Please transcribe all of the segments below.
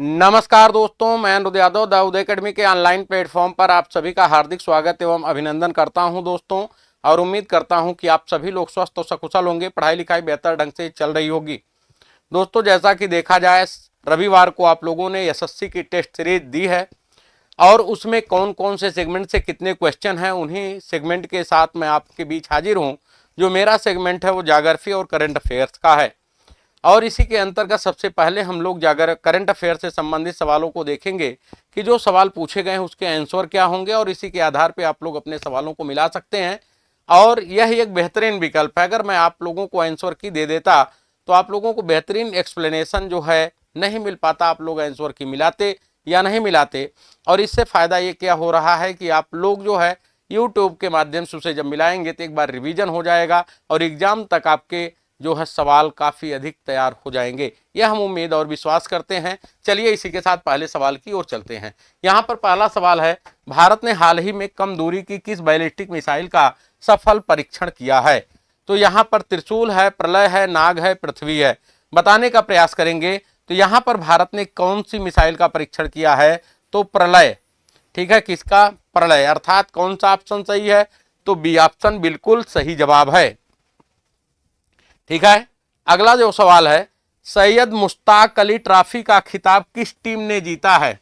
नमस्कार दोस्तों, मैं अनुरुद्ध यादव द उदय अकेडमी के ऑनलाइन प्लेटफॉर्म पर आप सभी का हार्दिक स्वागत एवं अभिनंदन करता हूं दोस्तों। और उम्मीद करता हूं कि आप सभी लोग स्वस्थ और सकुशल होंगे, पढ़ाई लिखाई बेहतर ढंग से चल रही होगी। दोस्तों, जैसा कि देखा जाए, रविवार को आप लोगों ने एसएससी की टेस्ट सीरीज दी है और उसमें कौन कौन से सेगमेंट से कितने क्वेश्चन हैं, उन्हीं सेगमेंट के साथ मैं आपके बीच हाजिर हूँ। जो मेरा सेगमेंट है वो ज्योग्राफी और करंट अफेयर्स का है और इसी के अंतर्गत सबसे पहले हम लोग जाकर करंट अफेयर से संबंधित सवालों को देखेंगे कि जो सवाल पूछे गए हैं उसके आंसर क्या होंगे और इसी के आधार पर आप लोग अपने सवालों को मिला सकते हैं। और यह एक बेहतरीन विकल्प है। अगर मैं आप लोगों को आंसर की दे देता तो आप लोगों को बेहतरीन एक्सप्लेनेशन जो है नहीं मिल पाता, आप लोग आंसर की मिलाते या नहीं मिलाते। और इससे फायदा ये क्या हो रहा है कि आप लोग जो है यूट्यूब के माध्यम से उसे जब मिलाएंगे तो एक बार रिवीजन हो जाएगा और एग्जाम तक आपके जो है सवाल काफी अधिक तैयार हो जाएंगे, यह हम उम्मीद और विश्वास करते हैं। चलिए इसी के साथ पहले सवाल की ओर चलते हैं। यहाँ पर पहला सवाल है, भारत ने हाल ही में कम दूरी की किस बैलिस्टिक मिसाइल का सफल परीक्षण किया है? तो यहाँ पर त्रिशूल है, प्रलय है, नाग है, पृथ्वी है। बताने का प्रयास करेंगे तो यहाँ पर भारत ने कौन सी मिसाइल का परीक्षण किया है? तो प्रलय। ठीक है, किसका? प्रलय। अर्थात कौन सा ऑप्शन सही है? तो बी ऑप्शन बिल्कुल सही जवाब है। ठीक है, अगला जो सवाल है, सैयद मुश्ताक अली ट्रॉफी का खिताब किस टीम ने जीता है?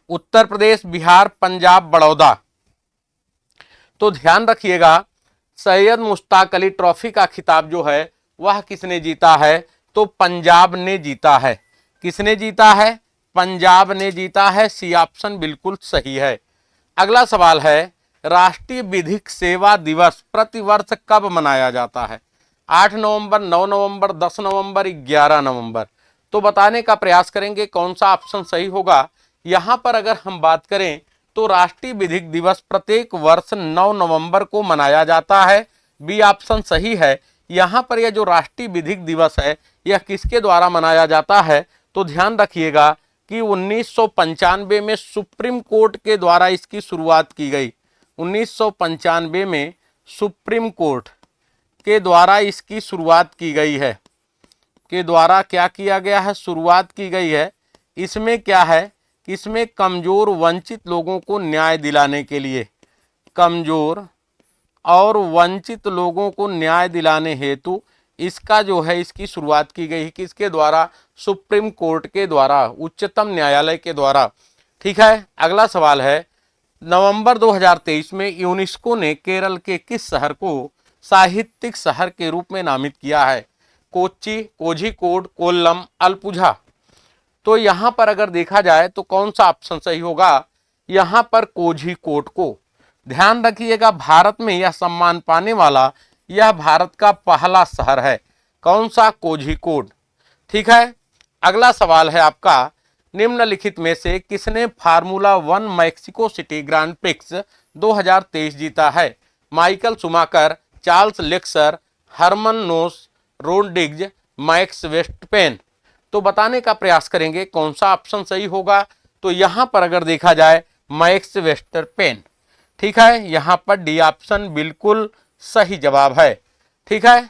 उत्तर प्रदेश, बिहार, पंजाब, बड़ौदा। तो ध्यान रखिएगा, सैयद मुश्ताक अली ट्रॉफी का खिताब जो है वह किसने जीता है? तो पंजाब ने जीता है। किसने जीता है? पंजाब ने जीता है। सी ऑप्शन बिल्कुल सही है। अगला सवाल है, राष्ट्रीय विधिक सेवा दिवस प्रतिवर्ष कब मनाया जाता है? 8 नवंबर, 9 नवंबर, 10 नवंबर, 11 नवंबर। तो बताने का प्रयास करेंगे कौन सा ऑप्शन सही होगा। यहां पर अगर हम बात करें तो राष्ट्रीय विधिक दिवस प्रत्येक वर्ष 9 नवंबर को मनाया जाता है। बी ऑप्शन सही है। यहां पर यह जो राष्ट्रीय विधिक दिवस है यह किसके द्वारा मनाया जाता है? तो ध्यान रखिएगा कि 1995 में सुप्रीम कोर्ट के द्वारा इसकी शुरुआत की गई। 1995 में सुप्रीम कोर्ट के द्वारा इसकी शुरुआत की गई है। के द्वारा क्या किया गया है? शुरुआत की गई है। इसमें क्या है? इसमें कमजोर वंचित लोगों को न्याय दिलाने के लिए, कमजोर और वंचित लोगों को न्याय दिलाने हेतु इसका जो है इसकी शुरुआत की गई। किसके द्वारा? सुप्रीम कोर्ट के द्वारा, उच्चतम न्यायालय के द्वारा। ठीक है, अगला सवाल है, नवंबर 2023 में यूनेस्को ने केरल के किस शहर को साहित्यिक शहर के रूप में नामित किया है? कोच्चि, कोझिकोड, कोल्लम, अल्पुझा। तो यहां पर अगर देखा जाए तो कौन सा ऑप्शन सही होगा? यहां पर कोझिकोड को। ध्यान रखिएगा, भारत में यह सम्मान पाने वाला यह भारत का पहला शहर है। कौन सा? कोझिकोड। ठीक है, अगला सवाल है आपका, निम्नलिखित में से किसने formula 1 Mexico City Grand Prix 2023 जीता है? Michael Schumacher, Charles Leclerc, Hermanos Rodriguez, Max Verstappen. तो बताने का प्रयास करेंगे कौन सा ऑप्शन सही होगा। तो यहां पर अगर देखा जाए मैक्स वेस्टपेन। ठीक है, यहां पर डी ऑप्शन बिल्कुल सही जवाब है। ठीक है,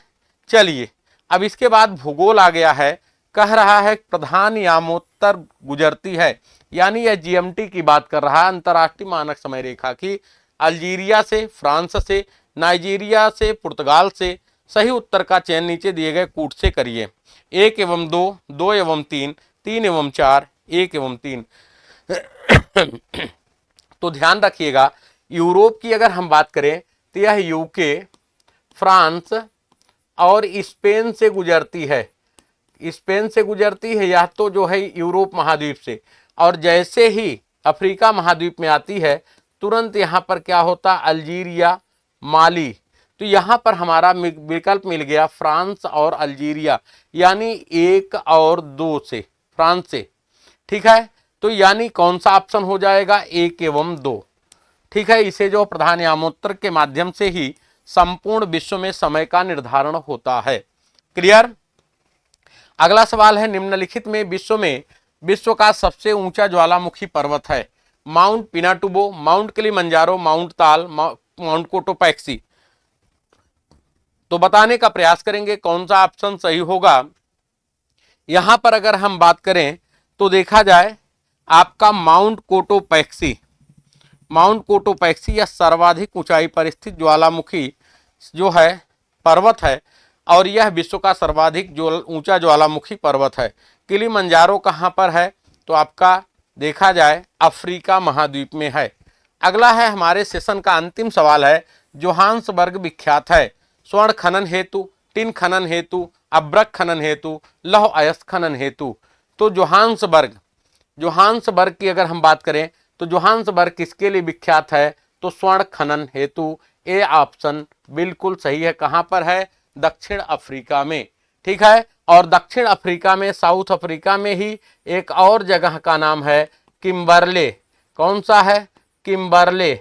चलिए अब इसके बाद भूगोल आ गया है। कह रहा है प्रधान यामोत्तर गुजरती है, यानी यह जीएमटी की बात कर रहा है, अंतरराष्ट्रीय मानक समय रेखा की। अल्जीरिया से, फ्रांस से, नाइजीरिया से, पुर्तगाल से। सही उत्तर का चयन नीचे दिए गए कूट से करिए। 1 एवं 2, 2 एवं 3, 3 एवं 4, 1 एवं 3। तो ध्यान रखिएगा, यूरोप की अगर हम बात करें तो यह यूके, फ्रांस और स्पेन से गुजरती है। स्पेन से गुजरती है यह तो जो है यूरोप महाद्वीप से। और जैसे ही अफ्रीका महाद्वीप में आती है तुरंत यहाँ पर क्या होता? अल्जीरिया, माली। तो यहाँ पर हमारा विकल्प मिल गया फ्रांस और अल्जीरिया, यानी 1 और 2 से, फ्रांस से। ठीक है, तो यानी कौन सा ऑप्शन हो जाएगा? 1 एवं 2। ठीक है, इसे जो प्रधान यामोत्तर के माध्यम से ही संपूर्ण विश्व में समय का निर्धारण होता है। क्लियर? अगला सवाल है, निम्नलिखित में विश्व का सबसे ऊंचा ज्वालामुखी पर्वत है? Mount Pinatubo, mount Kilimanjaro, mount ताल, माउंट कोटोपैक्सी। तो बताने का प्रयास करेंगे कौन सा ऑप्शन सही होगा। यहां पर अगर हम बात करें तो देखा जाए आपका माउंट कोटोपैक्सी या सर्वाधिक ऊंचाई पर स्थित ज्वालामुखी जो है पर्वत है, और यह विश्व का सर्वाधिक ऊंचा ज्वालामुखी पर्वत है। किलिमंजारो कहाँ पर है? तो आपका देखा जाए अफ्रीका महाद्वीप में है। अगला है हमारे सेशन का अंतिम सवाल है, जोहान्सबर्ग विख्यात है स्वर्ण खनन हेतु, टिन खनन हेतु, अभ्रक खनन हेतु, लौह अयस्क खनन हेतु। तो जोहान्सबर्ग की अगर हम बात करें तो जोहान्सबर्ग किसके लिए विख्यात है? तो स्वर्ण खनन हेतु। ए ऑप्शन बिल्कुल सही है। कहां पर है? दक्षिण अफ्रीका में। ठीक है, और दक्षिण अफ्रीका में, साउथ अफ्रीका में ही एक और जगह का नाम है किम्बरले। कौन सा है? किम्बरले।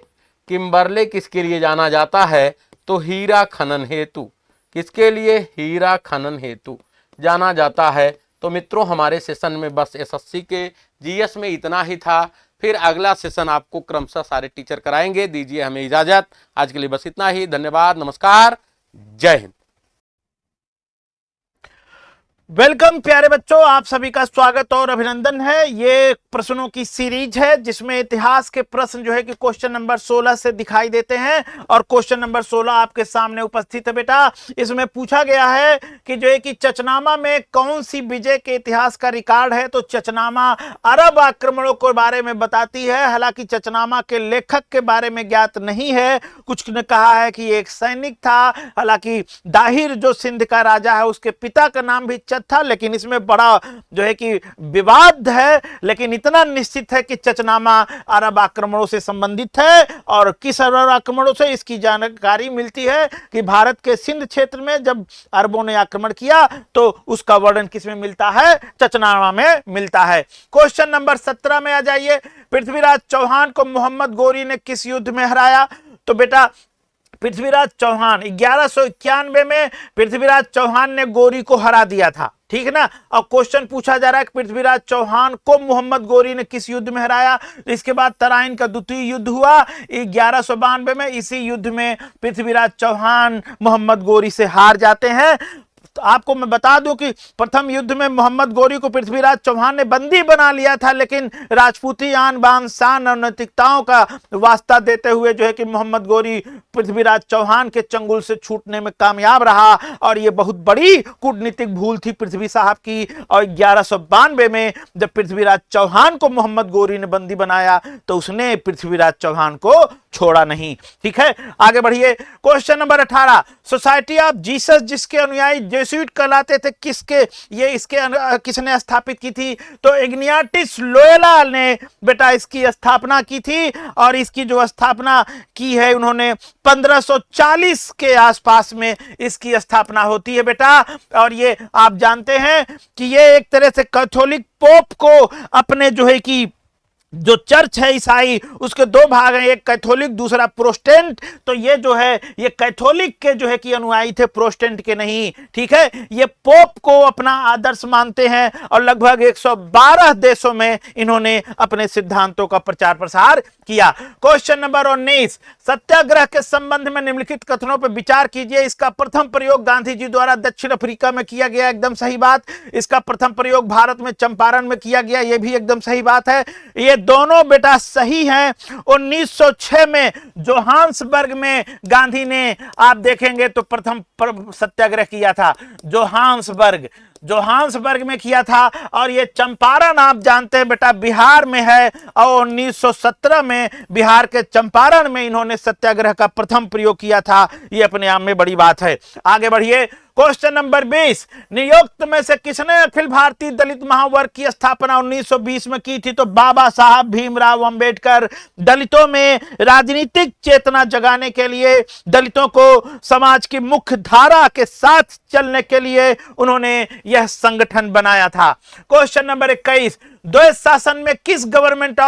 किम्बरले किसके लिए जाना जाता है? तो हीरा खनन हेतु। किसके लिए? हीरा खनन हेतु जाना जाता है। तो मित्रों हमारे सेशन में बस एसएससी के जीएस में इतना ही था। फिर अगला सेशन आपको क्रमशः सारे टीचर कराएंगे। दीजिए हमें इजाजत। आज के लिए बस इतना ही। धन्यवाद, नमस्कार, जय हिंद। वेलकम प्यारे बच्चों, आप सभी का स्वागत और अभिनंदन है। ये प्रश्नों की सीरीज है जिसमें इतिहास के प्रश्न जो है कि क्वेश्चन नंबर 16 से दिखाई देते हैं, और क्वेश्चन नंबर 16 आपके सामने उपस्थित है बेटा। इसमें पूछा गया है कि जो है कि चचनामा में कौन सी विजय के इतिहास का रिकॉर्ड है? तो चचनामा अरब आक्रमणों के बारे में बताती है। हालांकि चचनामा के लेखक के बारे में ज्ञात नहीं है। कुछ ने कहा है कि एक सैनिक था। हालांकि दाहिर जो सिंध का राजा है उसके पिता का नाम भी था, लेकिन इसमें बड़ा जो है कि विवाद है। लेकिन इतना निश्चित है कि चचनामा अरब आक्रमणों से संबंधित है। और किस अरब आक्रमणों से? इसकी जानकारी मिलती है कि भारत के सिंध क्षेत्र में जब अरबों ने आक्रमण किया तो उसका वर्णन किसमें मिलता है? चचनामा में मिलता है। क्वेश्चन नंबर 17 में आ जाइए। पृथ्वीराज चौहान को मोहम्मद गोरी ने किस युद्ध में हराया? तो बेटा पृथ्वीराज चौहान 1191 में पृथ्वीराज चौहान ने गोरी को हरा दिया था। ठीक है ना। और क्वेश्चन पूछा जा रहा है कि पृथ्वीराज चौहान को मोहम्मद गोरी ने किस युद्ध में हराया? इसके बाद तराइन का द्वितीय युद्ध हुआ 1192 में। इसी युद्ध में पृथ्वीराज चौहान मोहम्मद गोरी से हार जाते हैं। तो आपको मैं बता दूं कि प्रथम युद्ध में मोहम्मद गोरी को पृथ्वीराज चौहान ने बंदी बना लिया था, लेकिन राजपूती आन बान शान और नैतिकताओं का वास्ता देते हुए जो है कि मोहम्मद गोरी पृथ्वीराज चौहान के चंगुल से छूटने में कामयाब रहा। और यह बहुत बड़ी कूटनीतिक भूल थी पृथ्वी साहब की। और 1192 में जब पृथ्वीराज चौहान को मोहम्मद गोरी ने बंदी बनाया तो उसने पृथ्वीराज चौहान को छोड़ा नहीं। ठीक है, आगे बढ़िए। Question number 18, society of Jesus जिसके अनुयायी जेsuit कहलाते थे, किसने स्थापित की थी? तो इग्नाटियस लोयोला ने बेटा इसकी स्थापना की थी। और इसकी जो स्थापना की है उन्होंने 1540 के आसपास में इसकी स्थापना होती है बेटा। और ये आप जानते हैं कि ये एक तरह से कैथोलिक पोप को अपने जो है कि जो चर्च है ईसाई उसके दो भाग हैं, एक कैथोलिक दूसरा प्रोटेस्टेंट। तो ये जो है ये कैथोलिक के जो है कि अनुयायी थे, प्रोटेस्टेंट के नहीं। ठीक है, ये पोप को अपना आदर्श मानते हैं और लगभग 112 देशों में इन्होंने अपने सिद्धांतों का प्रचार प्रसार किया। क्वेश्चन नंबर 19, सत्याग्रह के संबंध में निम्नलिखित कथनों पर विचार कीजिए। इसका प्रथम प्रयोग गांधी जी द्वारा दक्षिण अफ्रीका में किया गया, एकदम सही बात। इसका प्रथम प्रयोग भारत में चंपारण में किया गया, यह भी एकदम सही बात है। ये दोनों बेटा सही हैं। 1906 में जोहान्सबर्ग में गांधी ने आप देखेंगे तो प्रथम सत्याग्रह किया था। जोहान्सबर्ग में किया था। और ये चंपारण आप जानते हैं बेटा बिहार में है। और 1917 में बिहार के चंपारण में इन्होंने सत्याग्रह का प्रथम प्रयोग किया था। ये अपने आप में बड़ी बात है। आगे बढ़िए। क्वेश्चन नंबर 20, नियोक्त में से किसने अखिल भारतीय दलित महावर्ग की स्थापना 1920 में की थी? तो बाबा साहब भीमराव अंबेडकर। दलितों में राजनीतिक चेतना जगाने के लिए, दलितों को समाज की मुख्य धारा के साथ चलने के लिए उन्होंने यह संगठन बनाया था। क्वेश्चन नंबर 21, द्वैध शासन किस गवर्नमेंट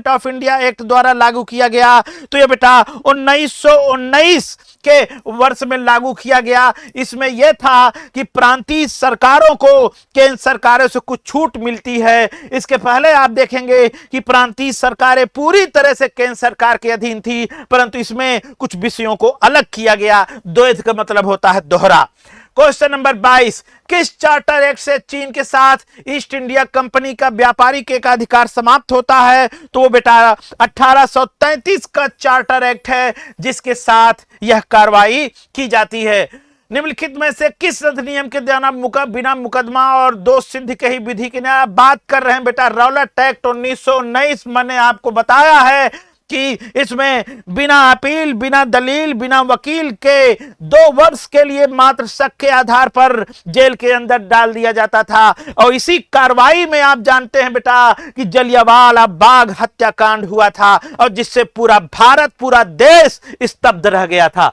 ऑफ इंडिया एक्ट द्वारा लागू किया गया? तो ये बेटा 1919 के वर्ष में लागू किया गया। इसमें यह था कि प्रांतीय सरकारों को केंद्र सरकारों से कुछ छूट मिलती है। इसके पहले आप देखेंगे कि प्रांतीय सरकारें पूरी तरह से केंद्र सरकार के अधीन थी, परंतु इसमें कुछ विषयों को अलग किया गया। द्वैध का मतलब होता है दोहरा। क्वेश्चन नंबर 22, किस चार्टर एक्ट से चीन के साथ ईस्ट इंडिया कंपनी का व्यापारिक एकाधिकार समाप्त होता है? तो वो बेटा 1833 का चार्टर एक्ट है जिसके साथ यह कार्रवाई की जाती है। निम्नलिखित में से किस अधिनियम के द्वारा बिना मुकदमा और दोष सिद्ध की विधि की बात कर रहे हैं बेटा? Rowlatt act 1919। मैंने आपको बताया है कि इसमें बिना अपील, बिना दलील, बिना वकील के 2 वर्ष के लिए मात्र शक के आधार पर जेल के अंदर डाल दिया जाता था। और इसी कार्रवाई में आप जानते हैं बेटा कि जलियांवाला बाग हत्याकांड हुआ था और जिससे पूरा भारत, पूरा देश स्तब्ध रह गया था।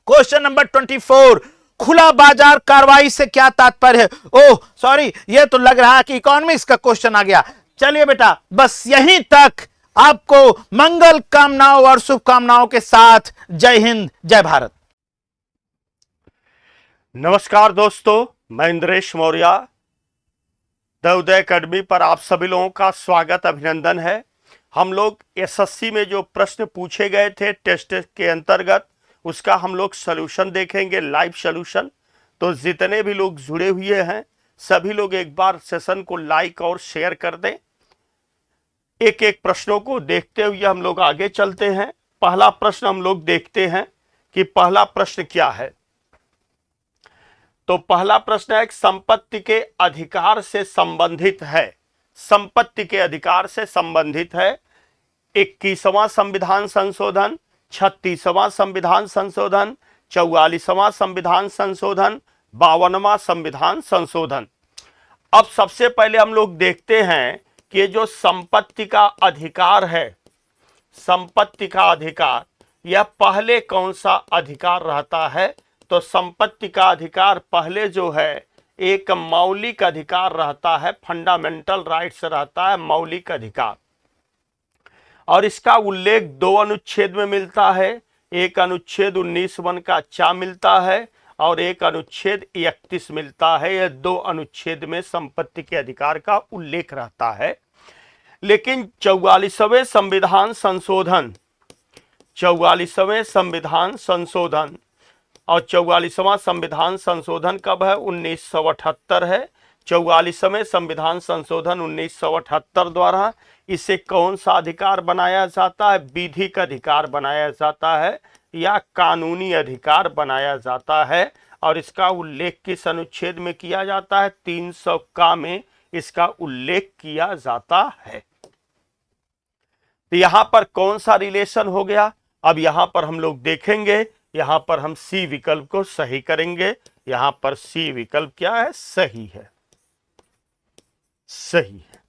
क्वेश्चन नंबर 24, खुला बाजार कार्रवाई से क्या तात्पर्य है? ओह सॉरी, ये तो लग रहा है कि इकोनॉमिक्स का क्वेश्चन आ गया। चलिए बेटा, बस यहीं तक। आपको मंगल कामनाओं और शुभकामनाओं के साथ जय हिंद, जय भारत। नमस्कार दोस्तों, मैं Indresh Maurya. The Uday academy पर आप सभी लोगों का स्वागत, अभिनंदन है। हम लोग एसएससी में जो प्रश्न पूछे गए थे टेस्ट के अंतर्गत, उसका हम लोग सलूशन देखेंगे, लाइव सलूशन। तो जितने भी लोग जुड़े हुए हैं सभी लोग एक बार सेशन को लाइक और शेयर कर दें। एक एक प्रश्नों को देखते हुए हम लोग आगे चलते हैं। पहला प्रश्न हम लोग देखते हैं कि पहला प्रश्न क्या है। तो पहला प्रश्न है, संपत्ति के अधिकार से संबंधित है। संपत्ति के अधिकार से संबंधित है 21वां संविधान संशोधन, 36वां संविधान संशोधन, 44वां संविधान संशोधन, 52वां संविधान संशोधन। अब सबसे पहले हम लोग देखते हैं कि ये जो संपत्ति का अधिकार है, संपत्ति का अधिकार, यह पहले कौन सा अधिकार रहता है? तो संपत्ति का अधिकार पहले जो है एक मौलिक अधिकार रहता है, फंडामेंटल राइट्स रहता है, मौलिक अधिकार। और इसका उल्लेख 2 अनुच्छेद में मिलता है। एक अनुच्छेद 19(1) का चा मिलता है और एक अनुच्छेद 31 मिलता है। यह 2 अनुच्छेद में संपत्ति के अधिकार का उल्लेख रहता है। लेकिन 44वें संविधान संशोधन, 44वें संविधान संशोधन और 44वां संविधान संशोधन कब है? 1978 है। 44वें संविधान संशोधन 1978 द्वारा इसे कौन सा अधिकार बनाया जाता है? विधिक अधिकार बनाया जाता है या कानूनी अधिकार बनाया जाता है। और इसका उल्लेख किस अनुच्छेद में किया जाता है? 300 का में इसका उल्लेख किया जाता है। तो यहां पर कौन सा रिलेशन हो गया? अब यहां पर हम लोग देखेंगे, यहां पर हम सी विकल्प को सही करेंगे। यहां पर सी विकल्प क्या है? सही है, सही है।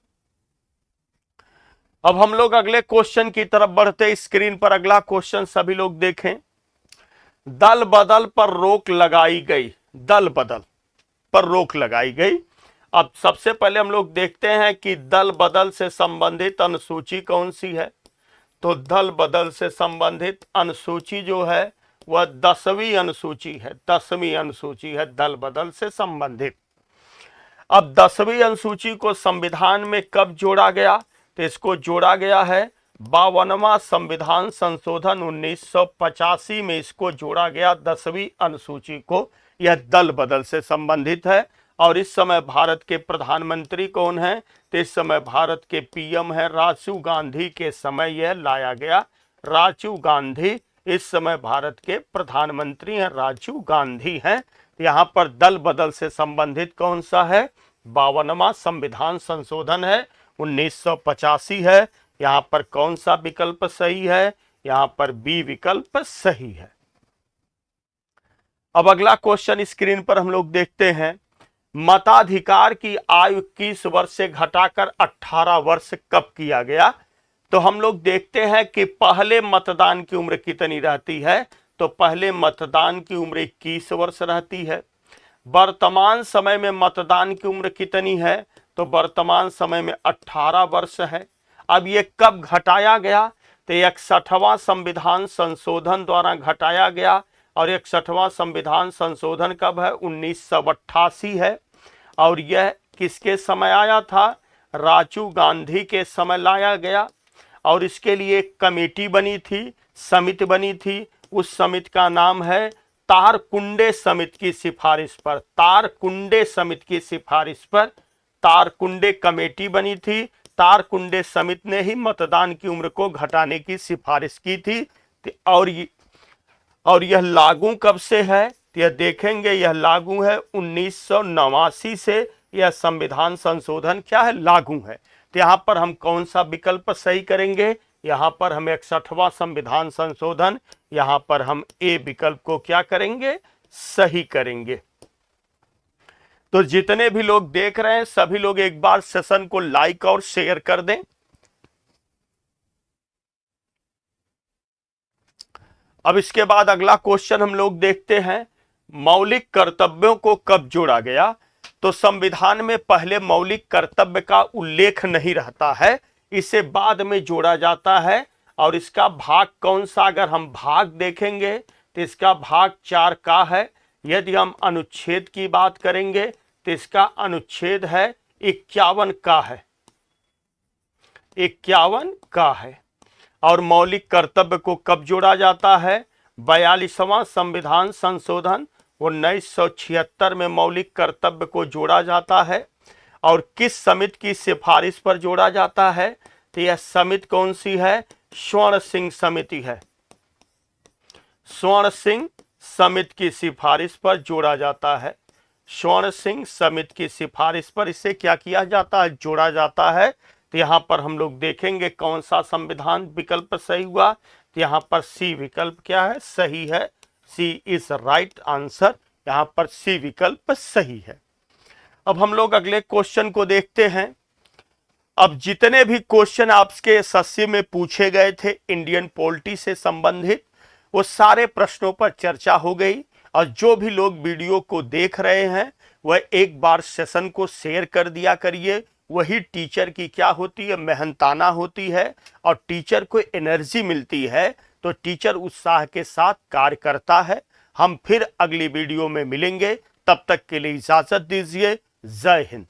अब हम लोग अगले क्वेश्चन की तरफ बढ़ते। स्क्रीन पर अगला क्वेश्चन सभी लोग देखें। दल बदल पर रोक लगाई गई, दल बदल पर रोक लगाई गई। अब सबसे पहले हम लोग देखते हैं कि दल बदल से संबंधित अनुसूची कौन सी है। तो दल बदल से संबंधित अनुसूची जो है वह 10वीं अनुसूची है, 10वीं अनुसूची है दल बदल से संबंधित। अब 10वीं अनुसूची को संविधान में कब जोड़ा गया? तो इसको जोड़ा गया है 52वां संविधान संशोधन 1985 में इसको जोड़ा गया 10वीं अनुसूची को। यह दल बदल से संबंधित है। और इस समय भारत के प्रधानमंत्री कौन है? तो इस समय भारत के पीएम है राजीव गांधी के समय यह लाया गया। राजीव गांधी इस समय भारत के प्रधानमंत्री हैं, राजीव गांधी हैं। यहाँ पर दल बदल से संबंधित कौन सा है? 52वां संविधान संशोधन है, 1985 है। यहाँ पर कौन सा विकल्प सही है? यहाँ पर बी विकल्प सही है। अब अगला क्वेश्चन स्क्रीन पर हम लोग देखते हैं। मताधिकार की आयु 21 वर्ष से घटाकर 18 वर्ष कब किया गया? तो हम लोग देखते हैं कि पहले मतदान की उम्र कितनी रहती है। तो पहले मतदान की उम्र 21 वर्ष रहती है। वर्तमान समय में मतदान की उम्र कितनी है? तो वर्तमान समय में 18 वर्ष है। अब ये कब घटाया गया? तो 61वां संविधान संशोधन द्वारा घटाया गया। और 61वां संविधान संशोधन कब है? 1988 है। और यह किसके समय आया था? राजीव गांधी के समय लाया गया। और इसके लिए एक कमेटी बनी थी, समिति बनी थी। उस समिति का नाम है तारकुंडे समिति की सिफारिश पर, तारकुंडे समिति की सिफारिश पर तारकुंडे कमेटी बनी थी। तारकुंडे समिति ने ही मतदान की उम्र को घटाने की सिफारिश की थी। और यह लागू कब से है, तो यह देखेंगे, यह लागू है 1989 से। यह संविधान संशोधन क्या है, लागू है। तो यहाँ पर हम कौन सा विकल्प सही करेंगे, यहाँ पर हम 61वां संविधान संशोधन, यहाँ पर हम ए विकल्प को क्या करेंगे, सही करेंगे। तो जितने भी लोग देख रहे हैं सभी लोग एक बार सेशन को लाइक और शेयर कर दें। अब इसके बाद अगला क्वेश्चन हम लोग देखते हैं, मौलिक कर्तव्यों को कब जोड़ा गया। तो संविधान में पहले मौलिक कर्तव्य का उल्लेख नहीं रहता है, इसे बाद में जोड़ा जाता है। और इसका भाग कौन सा, अगर हम भाग देखेंगे तो इसका भाग 4 का है। यदि हम अनुच्छेद की बात करेंगे तो इसका अनुच्छेद है 51 का है, 51 का है। और मौलिक कर्तव्य को कब जोड़ा जाता है, 42वां संविधान संशोधन 1976 में मौलिक कर्तव्य को जोड़ा जाता है। और किस समिति की सिफारिश पर जोड़ा जाता है, तो यह समिति कौन सी है, स्वर्ण सिंह समिति है। स्वर्ण सिंह समिति की सिफारिश पर जोड़ा जाता है। स्वर्ण सिंह समिति की सिफारिश पर इसे क्या किया जाता है, जोड़ा जाता है। तो यहाँ पर हम लोग देखेंगे कौन सा संविधान विकल्प सही हुआ, तो यहाँ पर सी विकल्प क्या है, सही है। सी इज राइट आंसर, यहाँ पर सी विकल्प सही है। अब हम लोग अगले क्वेश्चन को देखते हैं। अब जितने भी क्वेश्चन आपके एसएससी में पूछे गए थे इंडियन पॉलिटी से संबंधित, वो सारे प्रश्नों पर चर्चा हो गई। और जो भी लोग वीडियो को देख रहे हैं वह एक बार सेशन को शेयर कर दिया करिए। वही टीचर की क्या होती है, मेहनताना होती है, और टीचर को एनर्जी मिलती है, तो टीचर उत्साह के साथ कार्य करता है। हम फिर अगली वीडियो में मिलेंगे, तब तक के लिए इजाजत दीजिए। जय Hind.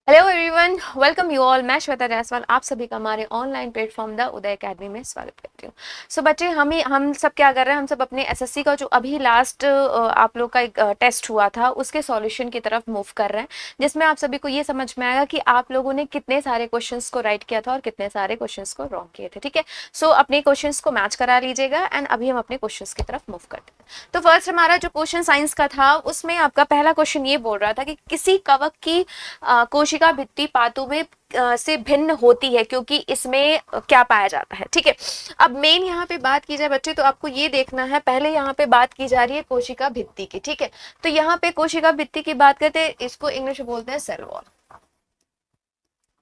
Hello everyone, welcome you all. मैं श्वेता जायसवाल आप सभी का हमारे online platform the Uday academy में स्वागत करती हूँ। सो बच्चे, हम सब क्या कर रहे हैं, हम सब अपने एसएससी का जो अभी लास्ट आप लोग का एक टेस्ट हुआ था उसके सॉल्यूशन की तरफ मूव कर रहे हैं, जिसमें आप सभी को ये समझ में आएगा कि आप लोगों ने कितने सारे क्वेश्चंस को राइट किया था और कितने सारे क्वेश्चंस को रॉन्ग किए थे। ठीक है, सो अपने क्वेश्चंस को मैच करा लीजिएगा एंड अभी हम अपने क्वेश्चंस की तरफ मूव करते हैं। तो फर्स्ट हमारा जो क्वेश्चन साइंस का था उसमें आपका पहला क्वेश्चन ये बोल रहा था कि किसी कवक की कोशिका भित्ति पातु में से भिन्न होती है क्योंकि इसमें क्या पाया जाता है। ठीक है, अब मेन यहाँ पे बात की जाए बच्चे तो आपको ये देखना है, पहले यहाँ पे बात की जा रही है कोशिका भित्ति की। ठीक है, तो यहाँ पे कोशिका भित्ति की बात करते हैं, इसको इंग्लिश में बोलते हैं सेल वॉल।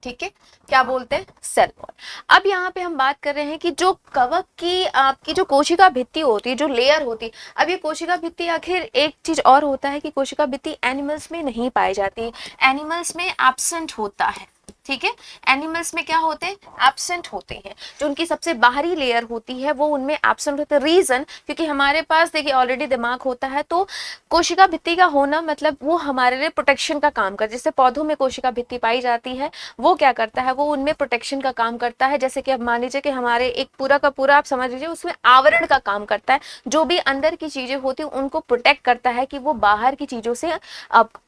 ठीक है, क्या बोलते हैं, सेल वॉल। अब यहाँ पे हम बात कर रहे हैं कि जो कवक की आपकी जो कोशिका भित्ति होती है, जो लेयर होती है, अब ये कोशिका भित्ति आखिर एक चीज और होता है कि कोशिका भित्ति एनिमल्स में नहीं पाई जाती, एनिमल्स में एब्सेंट होता है। ठीक है, एनिमल्स में क्या होते हैं, एब्सेंट होते हैं। जो उनकी सबसे बाहरी लेयर होती है वो उनमें एब्सेंट होते हैं। रीजन, क्योंकि हमारे पास देखिए ऑलरेडी दिमाग होता है, तो कोशिका भित्ति का होना मतलब वो हमारे लिए प्रोटेक्शन का काम करता है। जैसे पौधों में कोशिका भित्ति पाई जाती है, वो क्या करता है, वो उनमें प्रोटेक्शन का काम करता है। जैसे कि अब मान लीजिए कि हमारे एक पूरा का पूरा आप समझ लीजिए उसमें आवरण का काम करता है, जो भी अंदर की चीजें होती है उनको प्रोटेक्ट करता है कि वो बाहर की चीजों से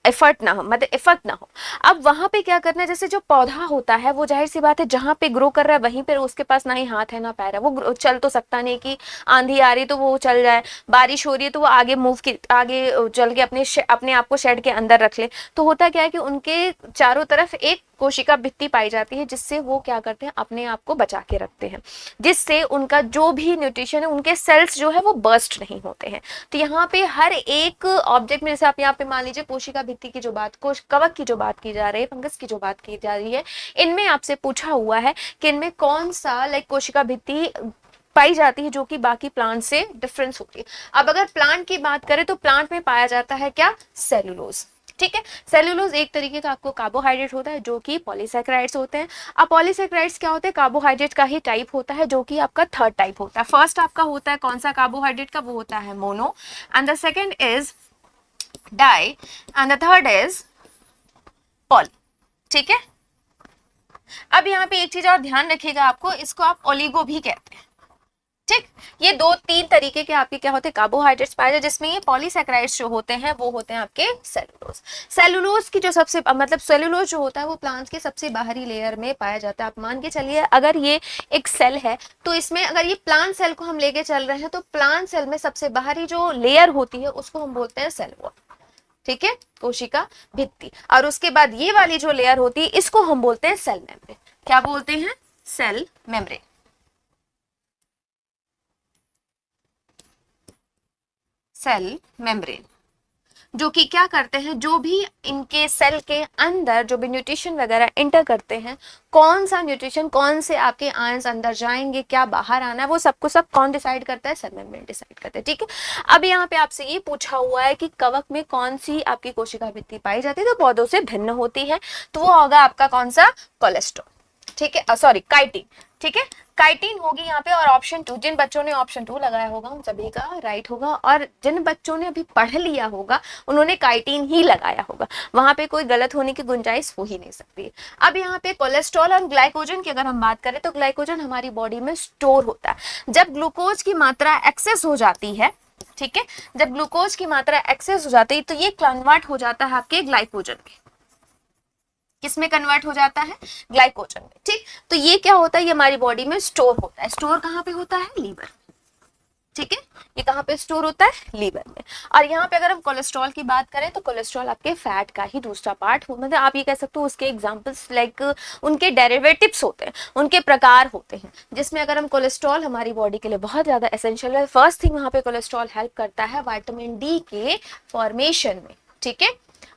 इफेक्ट ना हो, मतलब इफेक्ट ना हो। अब वहां पे क्या करना है, जैसे जो पौधा होता है वो जाहिर सी बात है जहां पे ग्रो कर रहा है वहीं पे उसके पास ना ही हाथ है ना पैर है, वो चल तो सकता नहीं कि आंधी आ रही तो वो चल जाए, बारिश हो रही है तो वो आगे आगे चल के अपने आप को शेड के अंदर रख ले। तो होता क्या है कि उनके चारों तरफ एक कोशिका भित्ति पाई जाती है जिससे वो क्या करते हैं, अपने आप को बचा के रखते हैं, जिससे उनका जो भी न्यूट्रिशन है, उनके सेल्स जो है वो बर्स्ट नहीं होते हैं। तो यहाँ पे हर एक ऑब्जेक्ट में, जैसे आप यहाँ पे मान लीजिए कोशिका भित्ति की जो बात, कवक की जो बात की जा रही है, फंगस की जो बात की जा रही है, इनमें आपसे पूछा हुआ है कि इनमें कौन सा कोशिका भित्ति पाई जाती है जो कि बाकी प्लांट से डिफरेंस होती है। अब अगर प्लांट की बात करें तो प्लांट में पाया जाता है क्या, सेलुलोज। ठीक है, सेलुलोज एक तरीके का आपको कार्बोहाइड्रेट होता है जो कि पॉलीसैकेराइड्स होते हैं। अब पॉलीसैकेराइड्स क्या होते हैं, कार्बोहाइड्रेट का ही टाइप होता है जो कि आपका थर्ड टाइप होता है। फर्स्ट आपका होता है कौन सा कार्बोहाइड्रेट का, वो होता है mono, and the second is di, and the third is poly. ठीक है, अब यहाँ पे एक चीज और ध्यान रखिएगा आपको, इसको आप ओलिगो भी कहते हैं। ठीक, ये 2-3 तरीके के आपके क्या होते हैं कार्बोहाइड्रेट्स पाए जाते, जिसमें ये पॉलीसैकेराइड्स जो होते हैं वो होते हैं आपके सेलुलोज। सेलुलोज की जो सबसे मतलब सेलुलोज जो होता है वो प्लांट्स के सबसे बाहरी लेयर में पाया जाता है। आप मान के चलिए अगर ये एक सेल है तो इसमें अगर ये प्लांट सेल को हम लेके चल रहे हैं तो प्लांट सेल में सबसे बाहरी जो लेयर होती है उसको हम बोलते हैं सेल वॉल, ठीक है, कोशिका भित्ति। और उसके बाद ये वाली जो लेयर होती है इसको हम बोलते हैं सेल मेम्ब्रेन। क्या बोलते हैं? Cell membrane. सेल मेम्ब्रेन जो कि क्या करते हैं, जो भी इनके सेल के अंदर जो भी न्यूट्रिशन वगैरह इंटर करते हैं, कौन सा न्यूट्रिशन, कौन से आपके आयंस अंदर जाएंगे, क्या बाहर आना है, वो सबको सब कौन डिसाइड करता है? सेल मेम्ब्रेन डिसाइड करते हैं, ठीक है। अब यहाँ पे आपसे ये पूछा हुआ है कि कवक में कौन सी आपकी कोशिका भित्ति पाई जाती है, तो पौधों से भिन्न होती है, तो वो होगा आपका कौन सा? कोलेस्ट्रॉल, ठीक है, सॉरी काइटिन, ठीक है, काइटिन होगी यहाँ पे। और ऑप्शन 2, जिन बच्चों ने ऑप्शन 2 लगाया होगा उन सभी का राइट होगा, और जिन बच्चों ने अभी पढ़ लिया होगा उन्होंने काइटिन ही लगाया होगा, वहां पे कोई गलत होने की गुंजाइश हो ही नहीं सकती। अब यहाँ पे कोलेस्ट्रॉल और ग्लाइकोजन की अगर हम बात करें तो ग्लाइकोजन हमारी बॉडी में स्टोर होता है। जब ग्लूकोज की मात्रा एक्सेस हो जाती है, ठीक है, जब ग्लूकोज की मात्रा एक्सेस हो जाती है तो ये कन्वर्ट हो जाता है आपके ग्लाइकोजन में। किसमें कन्वर्ट हो जाता है? ग्लाइकोजन में, ठीक। तो ये क्या होता है? ये हमारी बॉडी में स्टोर होता है। स्टोर कहाँ पे होता है? लीवर, ठीक है, ये कहाँ पे स्टोर होता है? लीवर में। और यहाँ पे अगर हम कोलेस्ट्रॉल की बात करें तो कोलेस्ट्रॉल आपके फैट का ही दूसरा पार्ट हो, मतलब आप ये कह सकते हो उसके एग्जांपल्स लाइक उनके डेरिवेटिव्स होते हैं, उनके प्रकार होते हैं, जिसमें अगर हम कोलेस्ट्रॉल हमारी बॉडी के लिए बहुत ज्यादा एसेंशियल है। फर्स्ट थिंग वहाँ पे कोलेस्ट्रॉल हेल्प करता है विटामिन डी के फॉर्मेशन में, ठीक है,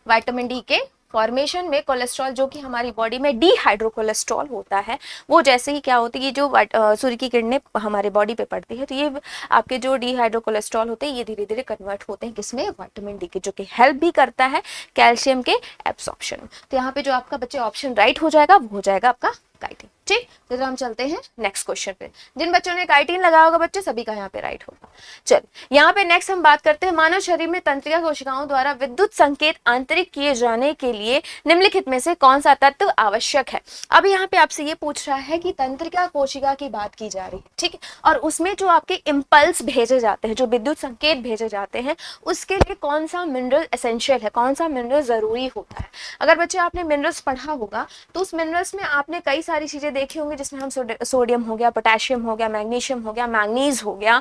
विटामिन डी के फॉर्मेशन में। कोलेस्ट्रॉल जो कि हमारी बॉडी में डीहाइड्रोकोलेस्ट्रॉल होता है, वो जैसे ही क्या होती है, ये जो सूर्य की किरणें हमारे बॉडी पे पड़ती है तो ये आपके जो डीहाइड्रोकोलेस्ट्रॉल होते हैं ये धीरे धीरे कन्वर्ट होते हैं किसमें? विटामिन डी के, जो कि हेल्प भी करता है कैल्शियम के एब्सॉर्प्शन। तो यहाँ पे जो आपका बच्चे ऑप्शन राइट हो जाएगा वो हो जाएगा आपका काइटिन, ठीक। तो हम चलते हैं नेक्स्ट क्वेश्चन पे। जिन बच्चों ने काइटिन लगाया होगा बच्चे सभी का यहाँ पे राइट होगा। चल यहाँ पे नेक्स्ट हम बात करते हैं मानव शरीर में तंत्रिका कोशिकाओं द्वारा विद्युत संकेत आंतरिक किए जाने के लिए निम्नलिखित में से कौन सा तत्व आवश्यक है। अब यहाँ पे आपसे ये पूछ रहा है कि तंत्रिका कोशिका की बात की जा रही है, ठीक है, और उसमें जो आपके इम्पल्स भेजे जाते हैं, जो विद्युत संकेत भेजे जाते हैं, उसके लिए कौन सा मिनरल एसेंशियल है, कौन सा मिनरल जरूरी होता है। अगर बच्चे आपने मिनरल्स पढ़ा होगा तो उस मिनरल्स में आपने कई सारी चीजें देखी होंगी, जिसमें हम सोडियम हो गया, पोटेशियम हो गया, मैग्नीशियम हो गया, मैंगनीज हो गया,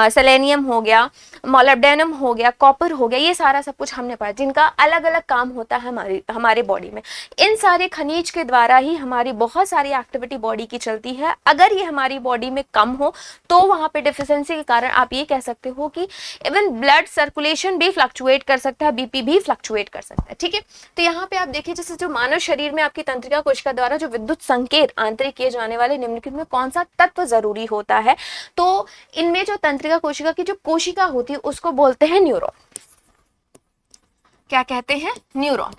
सेलेनियम हो गया, मोलिब्डेनम हो गया, कॉपर हो गया, ये सारा सब कुछ हमने पढ़ा, जिनका अलग अलग काम होता है हमारे बॉडी में। इन सारे खनिज के द्वारा ही हमारी बहुत सारी एक्टिविटी बॉडी की चलती है। अगर ये हमारी बॉडी में कम हो तो वहां पे डिफिशियंसी के कारण आप ये कह सकते हो कि इवन ब्लड सर्कुलेशन भी फ्लक्चुएट कर सकता है, बीपी भी फ्लक्चुएट कर सकता है, ठीक है। तो यहाँ पे आप देखिए जैसे जो मानव शरीर में आपकी तंत्रिका कोशिका द्वारा जो विद्युत संकेत आंतरिक किए जाने वाले निम्नलिखित में कौन सा तत्व जरूरी होता है, तो इनमें जो तंत्रिका कोशिका की जो कोशिका होती है उसको बोलते हैं न्यूरॉन। क्या कहते हैं? न्यूरॉन।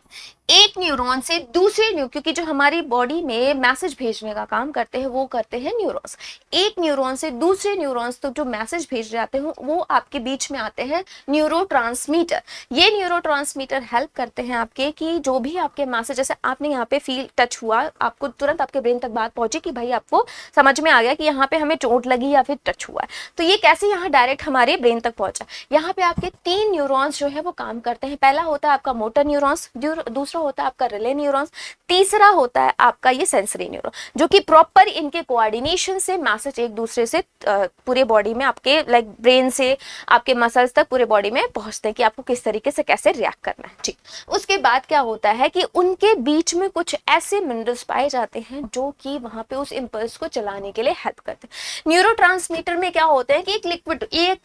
एक न्यूरॉन से दूसरे क्योंकि जो हमारी बॉडी में मैसेज भेजने का काम करते हैं वो करते हैं न्यूरॉन्स। एक न्यूरॉन से दूसरे न्यूरॉन्स तक जो मैसेज भेज जाते हैं वो आपके बीच में आते हैं न्यूरोट्रांसमीटर। ये न्यूरोट्रांसमीटर हेल्प करते हैं आपके कि जो भी आपके मैसेज, जैसे आपने यहाँ पे फील टच हुआ, आपको तुरंत आपके ब्रेन तक बात पहुंची कि भाई आपको समझ में आ गया कि यहाँ पे हमें चोट लगी या फिर टच हुआ है, तो ये कैसे यहाँ डायरेक्ट हमारे ब्रेन तक पहुंचा। यहाँ पे आपके 3 न्यूरॉन्स जो है वो काम करते हैं। पहला होता है आपका मोटर न्यूरॉन्स, दूसरा होता है आपका रिले न्यूरॉन्स, तीसरा होता है आपका ये सेंसरी न्यूरॉन, जो कि प्रॉपर इनके कोऑर्डिनेशन से मैसेज एक दूसरे से पूरे बॉडी में आपके लाइक ब्रेन से आपके मसल्स तक पूरे बॉडी में पहुंचते हैं कि आपको किस तरीके से कैसे रिएक्ट करना है, ठीक। उसके बाद क्या होता है कि उनके बीच में कुछ ऐसे मिनरल्स पाए जाते हैं जो कि वहां पे उस इम्पल्स को चलाने के लिए हेल्प करते हैं। न्यूरोट्रांसमीटर में क्या होता है कि एक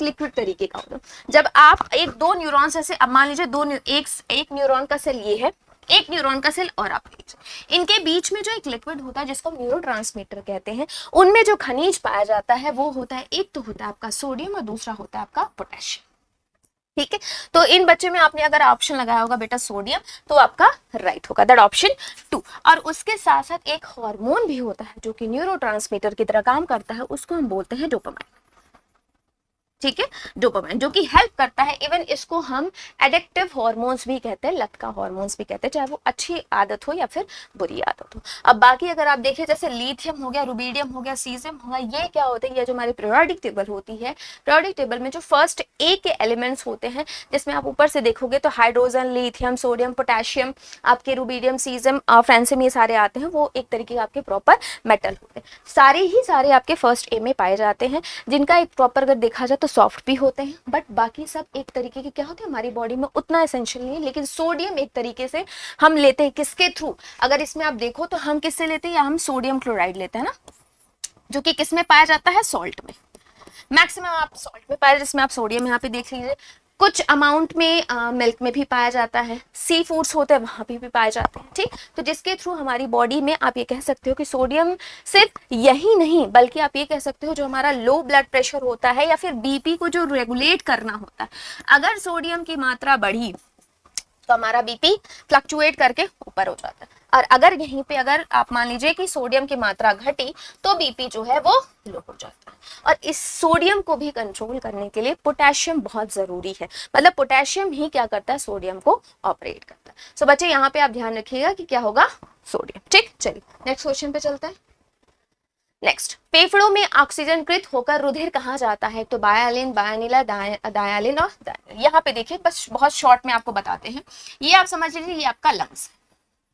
लिक्विड तरीके का होता है। जब आप एक दो न्यूरॉन जैसे अब मान लीजिए एक न्यूरॉन का सेल ये है, एक न्यूरॉन का सेल और आप इनके बीच में जो एक लिक्विड होता है जिसको न्यूरोट्रांसमीटर कहते हैं, उनमें जो खनिज पाया जाता है वो होता है, एक तो होता है आपका सोडियम और दूसरा होता है आपका पोटेशियम, ठीक है। तो इन बच्चे में आपने अगर ऑप्शन लगाया होगा बेटा सोडियम तो आपका राइट होगा, दैट ऑप्शन 2। और उसके साथ साथ एक हार्मोन भी होता है जो कि न्यूरोट्रांसमीटर की तरह काम करता है, उसको हम बोलते हैं डोपामाइन। ठीक है, डोपामाइन जो कि हेल्प करता है। इवन इसको हम एडिक्टिव हार्मोन्स भी कहते हैं, लत का हार्मोन्स भी कहते हैं, चाहे वो अच्छी आदत हो या फिर बुरी आदत हो। अब बाकी अगर आप देखें जैसे लिथियम हो गया, रुबीडियम हो गया, सीजियम हो गया, ये क्या होते हैं, ये जो हमारी पीरियोडिक टेबल होती है, पीरियोडिक टेबल में जो फर्स्ट ए के एलिमेंट्स होते हैं, जिसमें आप ऊपर से देखोगे तो हाइड्रोजन, लिथियम, सोडियम, पोटेशियम, आपके रुबीडियम, सीजियम, फ्रांसियम, ये सारे आते हैं, वो एक तरीके के आपके प्रॉपर मेटल होते हैं। सारे ही सारे आपके फर्स्ट ए में पाए जाते हैं, जिनका एक प्रॉपर अगर देखा जाए तो सॉफ्ट भी होते हैं, बट बाकी सब एक तरीके के क्या होते हैं हमारी बॉडी में उतना एसेंशियल नहीं है। लेकिन सोडियम एक तरीके से हम लेते हैं किसके थ्रू, अगर इसमें आप देखो तो हम किससे लेते हैं, या हम सोडियम क्लोराइड लेते हैं ना, जो कि किस में पाया जाता है, सॉल्ट में। मैक्सिमम आप सॉल्ट में पाए, जिसमें आप सोडियम यहाँ पे देख लीजिए, कुछ अमाउंट में मिल्क में भी पाया जाता है, सी फूड्स होते हैं वहां भी पाए जाते हैं। ठीक, तो जिसके थ्रू हमारी बॉडी में आप ये कह सकते हो कि सोडियम सिर्फ यही नहीं, बल्कि आप ये कह सकते हो जो हमारा लो ब्लड प्रेशर होता है या फिर बीपी को जो रेगुलेट करना होता है, अगर सोडियम की मात्रा बढ़ी तो हमारा बीपी फ्लक्चुएट करके ऊपर हो जाता है, और अगर यहीं पे अगर आप मान लीजिए कि सोडियम की मात्रा घटी तो बीपी जो है वो लो हो जाता है। और इस सोडियम को भी कंट्रोल करने के लिए पोटेशियम बहुत जरूरी है, मतलब पोटेशियम ही क्या करता है, सोडियम को ऑपरेट करता है। सो बच्चे यहाँ पे आप ध्यान रखिएगा कि क्या होगा, सोडियम। ठीक, चलिए नेक्स्ट क्वेश्चन पे चलते हैं। नेक्स्ट, फेफड़ों में ऑक्सीजन कृत होकर रुधिर कहाँ जाता है, तो बायालिन, बायानीला, डायालिन और डायनिल। यहाँ पे देखिए बस बहुत शॉर्ट में आपको बताते हैं, ये आप समझ लीजिए ये आपका लंग्स है,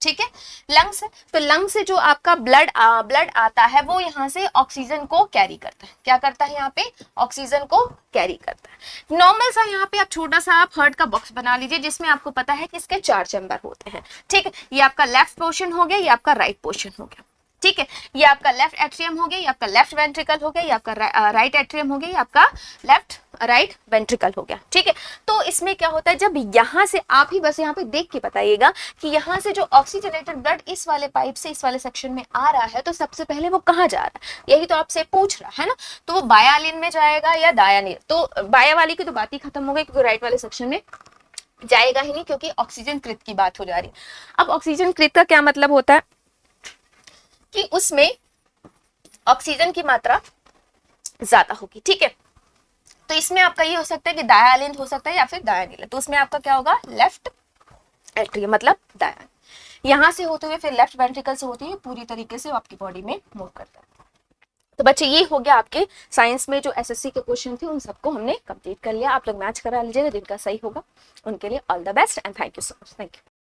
ठीक है, लंग्स है। तो लंग्स से जो आपका ब्लड आता है वो यहाँ से ऑक्सीजन को कैरी करता है, क्या करता है, यहाँ पे ऑक्सीजन को कैरी करता है। नॉर्मल सा यहाँ पे आप छोटा सा आप हार्ट का बॉक्स बना लीजिए, जिसमें आपको पता है कि इसके 4 चैम्बर होते हैं। ठीक है, ये आपका लेफ्ट पोर्शन हो गया, ये आपका राइट पोर्शन हो गया। ठीक है, ये आपका लेफ्ट एट्रियम हो गया, ये आपका लेफ्ट वेंट्रिकल हो गया, ये आपका राइट एट्रियम हो गया, ये आपका लेफ्ट राइट वेंट्रिकल हो गया। ठीक है, तो इसमें क्या होता है, जब यहाँ से आप ही बस यहाँ पे देख के बताइएगा कि यहाँ से जो ऑक्सीजनेटेड ब्लड इस वाले पाइप से इस वाले सेक्शन में आ रहा है, तो सबसे पहले वो कहाँ जा रहा है, यही तो आपसे पूछ रहा है ना, तो वो बायालिन में जाएगा या डायानिल। तो बाया वाली की तो बात ही खत्म हो गई, क्योंकि राइट वाले सेक्शन में जाएगा ही नहीं, क्योंकि ऑक्सीजन कृत की बात हो जा रही है। अब ऑक्सीजन कृत का क्या मतलब होता है कि उसमें ऑक्सीजन की मात्रा ज्यादा होगी। ठीक है, तो इसमें आपका ये हो सकता है कि डायालिन हो सकता है या फिर डायानिल। तो उसमें आपका क्या होगा, लेफ्ट एट्रियम मतलब डायान, यहां से होते हुए फिर लेफ्ट वेंट्रिकल से होते हुए पूरी तरीके से आपकी बॉडी में मूव करता है। तो बच्चे ये हो गया आपके साइंस में जो एसएससी के क्वेश्चन थे, उन सबको हमने कंप्लीट कर लिया। आप लोग मैच करा लीजिएगा, जिनका सही होगा उनके लिए all the best and thank you so much. Thank you.